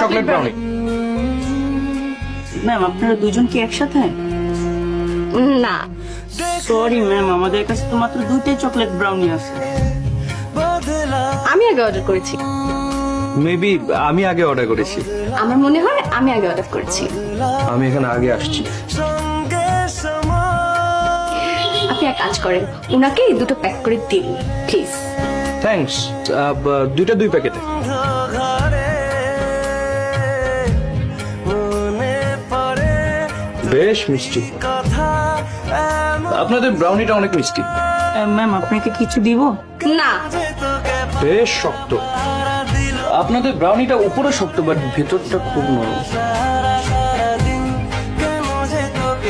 Chocolate brownie. Ma'am আপনারা দুজন কি একসাথে? না, সরি ম্যাম, আমাদের কাছে তো মাত্র দুইটাই চকলেট ব্রাউনি আছে। আমি আগে অর্ডার করেছি। মেবি আমি আগে অর্ডার করেছি। আমার মনে হয় আমি আগে অর্ডার করেছি। আমি এখানে আগে আসছি। আপনি এক কাজ করেন, উনাকে এই দুটো প্যাক করে দিন প্লিজ। থ্যাঙ্কস। দুইটা 2 প্যাকেটে। বেশ মিষ্টি, আপনাদের ব্রাউনিটা অনেক মিষ্টি। ম্যাম আপনাকে কিছু দিব? না, বেশ শক্ত। আপনাদের ব্রাউনিটা উপরে শক্ত বাট ভেতরটা খুব নরম।